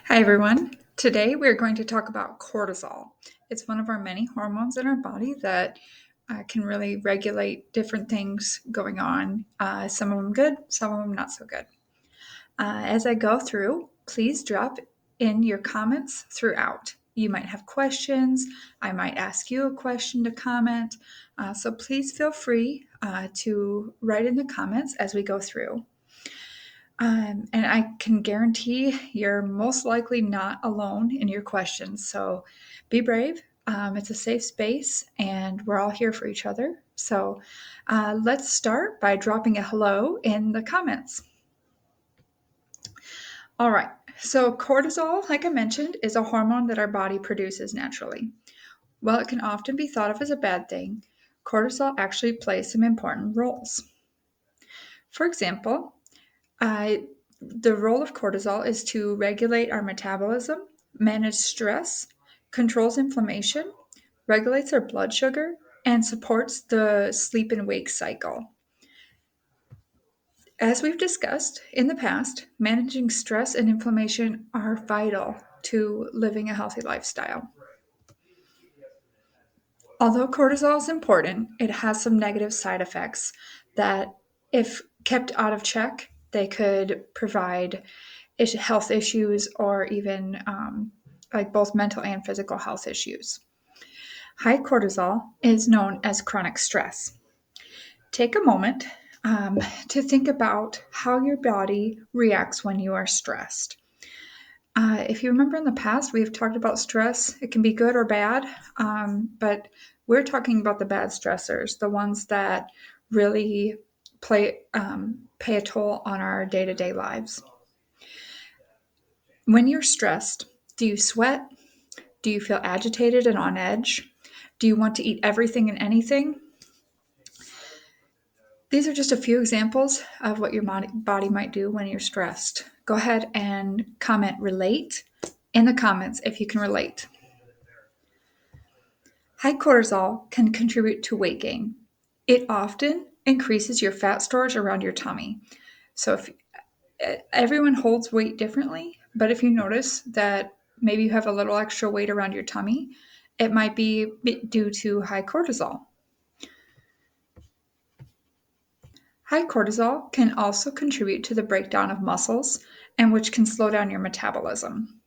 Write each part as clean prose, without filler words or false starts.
Hi, everyone. Today we're going to talk about cortisol. It's one of our many hormones in our body that can really regulate different things going on. Some of them good, some of them not so good. As I go through, please drop in your comments throughout. You might have questions. I might ask you a question to comment. So please feel free to write in the comments as we go through. And I can guarantee you're most likely not alone in your questions. So be brave. It's a safe space, and we're all here for each other. So let's start by dropping a hello in the comments. All right. So, cortisol, like I mentioned, is a hormone that our body produces naturally. While it can often be thought of as a bad thing, cortisol actually plays some important roles. For example, the role of cortisol is to regulate our metabolism, manage stress, controls inflammation, regulates our blood sugar, and supports the sleep and wake cycle. As we've discussed in the past, managing stress and inflammation are vital to living a healthy lifestyle. Although cortisol is important, it has some negative side effects that, if kept out of check, they could provide health issues or even like both mental and physical health issues. High cortisol is known as chronic stress. Take a moment um, to think about how your body reacts when you are stressed. If you remember in the past, we've talked about stress. It can be good or bad, but we're talking about the bad stressors, the ones that really pay a toll on our day to day lives. When you're stressed, do you sweat? Do you feel agitated and on edge? Do you want to eat everything and anything? These are just a few examples of what your body might do when you're stressed. Go ahead and comment relate in the comments if you can relate. High cortisol can contribute to weight gain. It often increases your fat storage around your tummy. So if everyone holds weight differently, but if you notice that maybe you have a little extra weight around your tummy, it might be due to high cortisol. High cortisol can also contribute to the breakdown of muscles, and which can slow down your metabolism.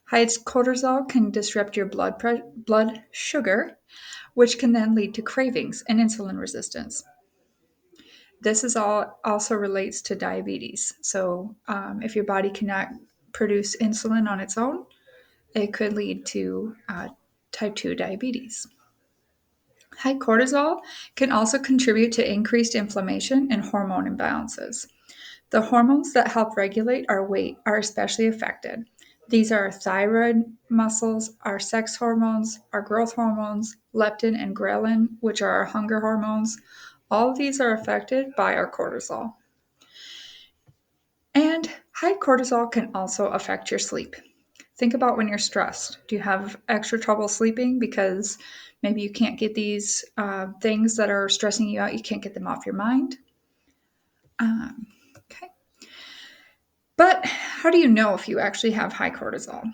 High cortisol can disrupt your blood sugar, which can then lead to cravings and insulin resistance. This is all also relates to diabetes. So if your body cannot produce insulin on its own, it could lead to type 2 diabetes. High cortisol can also contribute to increased inflammation and hormone imbalances. The hormones that help regulate our weight are especially affected. These are our thyroid muscles, our sex hormones, our growth hormones, leptin and ghrelin, which are our hunger hormones. All of these are affected by our cortisol. And high cortisol can also affect your sleep. Think about when you're stressed. Do you have extra trouble sleeping because maybe you can't get these things that are stressing you out, you can't get them off your mind? Okay. But how do you know if you actually have high cortisol?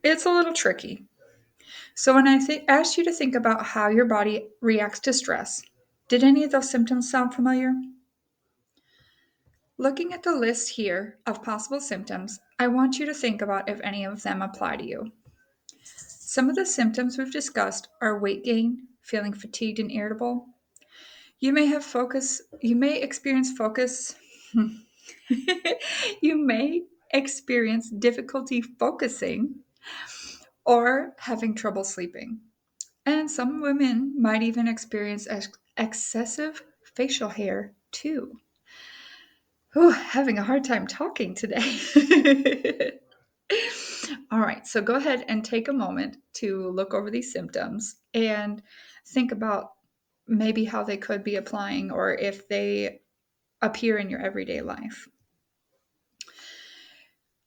It's a little tricky. So when I asked you to think about how your body reacts to stress, did any of those symptoms sound familiar? Looking at the list here of possible symptoms, I want you to think about if any of them apply to you. Some of the symptoms we've discussed are weight gain, feeling fatigued and irritable. You may experience focus. You may experience difficulty focusing or having trouble sleeping. And some women might even experience excessive facial hair too. Ooh, having a hard time talking today. All right, so go ahead and take a moment to look over these symptoms and think about maybe how they could be applying or if they appear in your everyday life.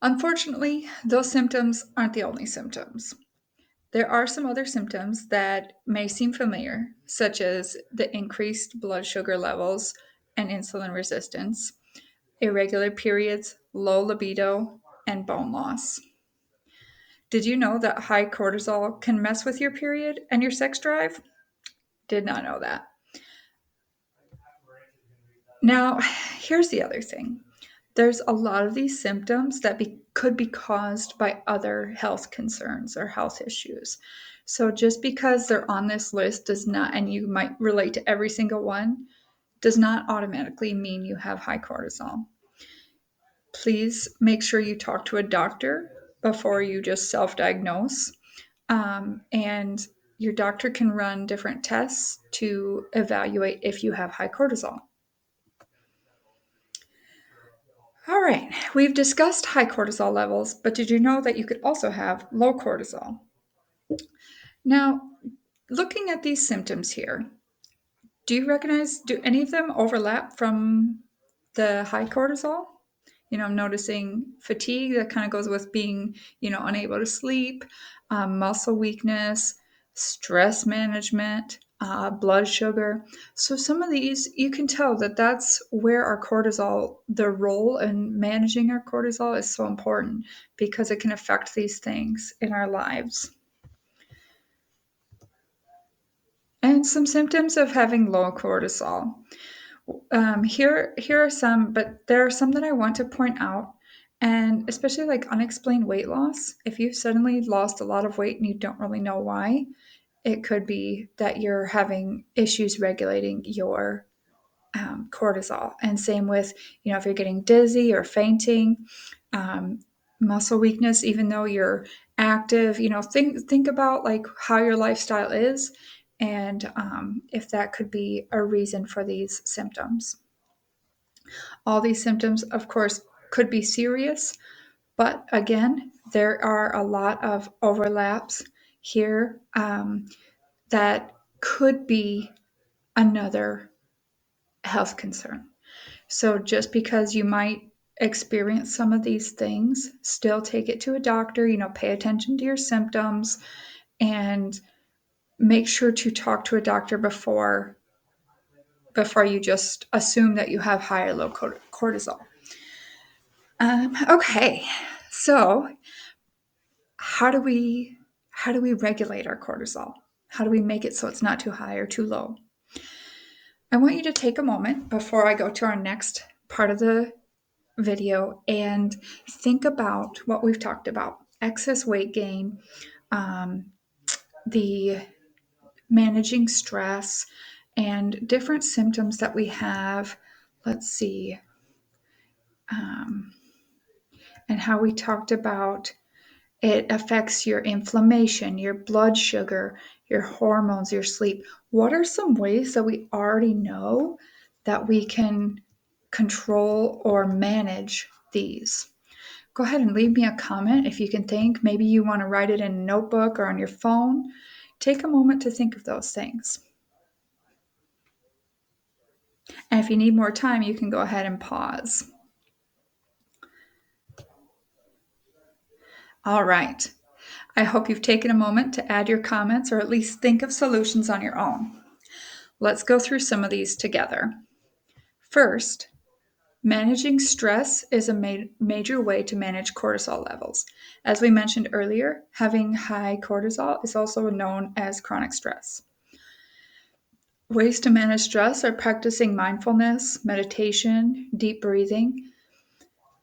Unfortunately, those symptoms aren't the only symptoms. There are some other symptoms that may seem familiar, such as the increased blood sugar levels and insulin resistance, irregular periods, low libido, and bone loss. Did you know that high cortisol can mess with your period and your sex drive? Did not know that. Now, here's the other thing. There's a lot of these symptoms that could be caused by other health concerns or health issues. So just because they're on this list does not, and you might relate to every single one, does not automatically mean you have high cortisol. Please make sure you talk to a doctor before you just self-diagnose. And your doctor can run different tests to evaluate if you have high cortisol. All right, we've discussed high cortisol levels, but did you know that you could also have low cortisol? Now, looking at these symptoms here, do any of them overlap from the high cortisol? I'm noticing fatigue that kind of goes with being, unable to sleep, muscle weakness, stress management, blood sugar. So some of these, you can tell that that's where our cortisol, the role in managing our cortisol is so important because it can affect these things in our lives. And some symptoms of having low cortisol. Here are some, but there are some that I want to point out, and especially like unexplained weight loss. If you've suddenly lost a lot of weight and you don't really know why, it could be that you're having issues regulating your cortisol. And same with, if you're getting dizzy or fainting, um, muscle weakness, even though you're active, think about like how your lifestyle is, and if that could be a reason for these symptoms. All these symptoms, of course, could be serious, but again, there are a lot of overlaps here that could be another health concern. So just because you might experience some of these things, still take it to a doctor, pay attention to your symptoms and make sure to talk to a doctor before you just assume that you have high or low cortisol. Okay, so how do we regulate our cortisol? How do we make it so it's not too high or too low? I want you to take a moment before I go to our next part of the video and think about what we've talked about: excess weight gain, the managing stress, and different symptoms that we have. Let's see. And how we talked about it affects your inflammation, your blood sugar, your hormones, your sleep. What are some ways that we already know that we can control or manage these? Go ahead and leave me a comment if you can think. Maybe you want to write it in a notebook or on your phone. Take a moment to think of those things. And if you need more time, you can go ahead and pause. All right. I hope you've taken a moment to add your comments or at least think of solutions on your own. Let's go through some of these together. First, managing stress is a major way to manage cortisol levels. As we mentioned earlier, having high cortisol is also known as chronic stress. Ways to manage stress are practicing mindfulness, meditation, deep breathing.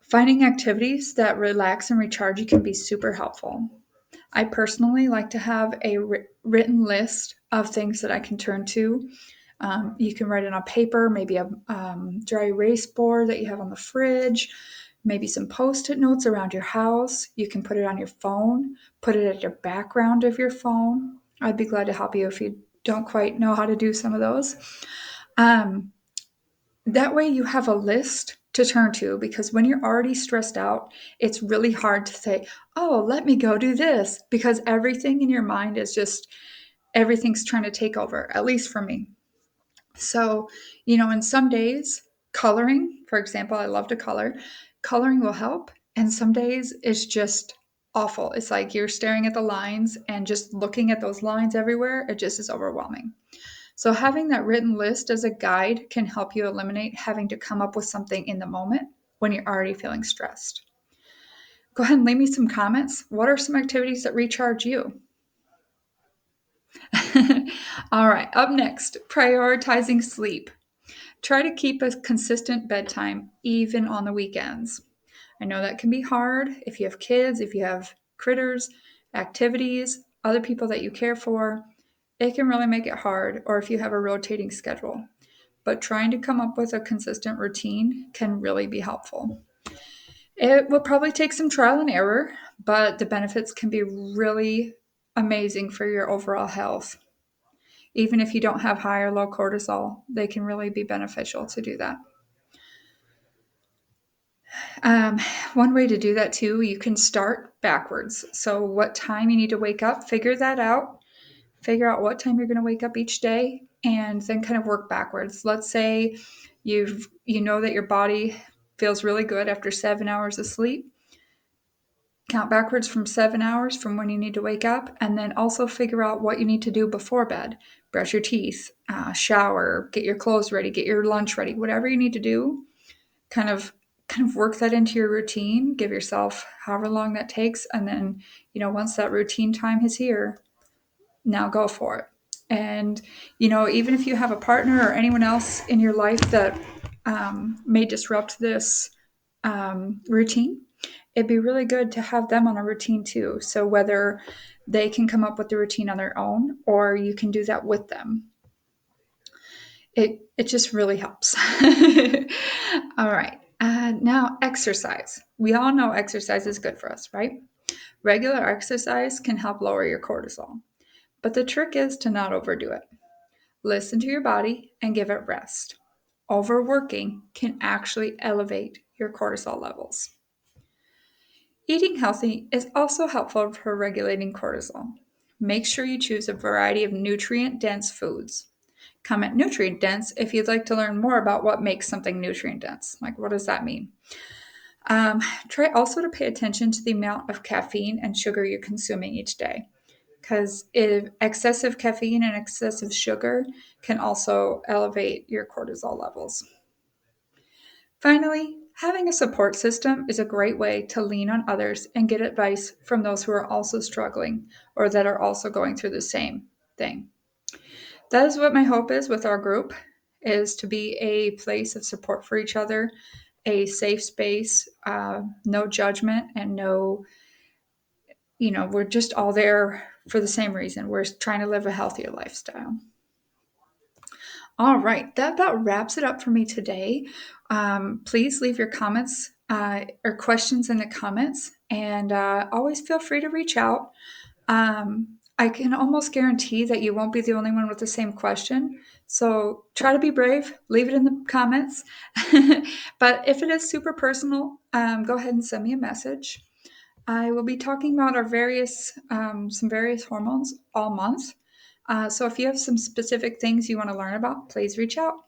Finding activities that relax and recharge you can be super helpful. I personally like to have a written list of things that I can turn to. You can write it on paper, maybe a dry erase board that you have on the fridge, maybe some post-it notes around your house. You can put it on your phone, put it at your background of your phone. I'd be glad to help you if you don't quite know how to do some of those. That way you have a list to turn to, because when you're already stressed out, it's really hard to say, oh, let me go do this, because everything in your mind is just, everything's trying to take over, at least for me. So, in some days, coloring, for example, I love to color. Coloring will help. And some days it's just awful. It's like you're staring at the lines and just looking at those lines everywhere. It just is overwhelming. So having that written list as a guide can help you eliminate having to come up with something in the moment when you're already feeling stressed. Go ahead and leave me some comments. What are some activities that recharge you? All right, up next, prioritizing sleep. Try to keep a consistent bedtime, even on the weekends. I know that can be hard if you have kids, if you have critters, activities, other people that you care for. It can really make it hard, or if you have a rotating schedule. But trying to come up with a consistent routine can really be helpful. It will probably take some trial and error, but the benefits can be really amazing for your overall health. Even if you don't have high or low cortisol, they can really be beneficial to do that. Um, One way to do that too, you can start backwards. So, what time you need to wake up, figure that out. Figure out what time you're going to wake up each day, and then kind of work backwards. Let's say you know that your body feels really good after 7 hours of sleep. Count backwards from 7 hours from when you need to wake up, and then also figure out what you need to do before bed. Brush your teeth, shower, get your clothes ready, get your lunch ready, whatever you need to do. Kind of work that into your routine. Give yourself however long that takes, and then once that routine time is here, now go for it. And even if you have a partner or anyone else in your life that may disrupt this routine, it'd be really good to have them on a routine too. So whether they can come up with the routine on their own, or you can do that with them, it just really helps. All right. Now, exercise. We all know exercise is good for us, right? Regular exercise can help lower your cortisol, but the trick is to not overdo it. Listen to your body and give it rest. Overworking can actually elevate your cortisol levels. Eating healthy is also helpful for regulating cortisol. Make sure you choose a variety of nutrient dense foods. Comment nutrient dense if you'd like to learn more about what makes something nutrient dense. Like, what does that mean? Try also to pay attention to the amount of caffeine and sugar you're consuming each day, because if excessive caffeine and excessive sugar can also elevate your cortisol levels. Finally, having a support system is a great way to lean on others and get advice from those who are also struggling or that are also going through the same thing. That is what my hope is with our group, is to be a place of support for each other, a safe space, no judgment, and no, we're just all there for the same reason. We're trying to live a healthier lifestyle. All right, that about wraps it up for me today. Please leave your comments or questions in the comments, and always feel free to reach out. I can almost guarantee that you won't be the only one with the same question. So try to be brave, leave it in the comments. But if it is super personal, go ahead and send me a message. I will be talking about our some various hormones all month. So if you have some specific things you want to learn about, please reach out.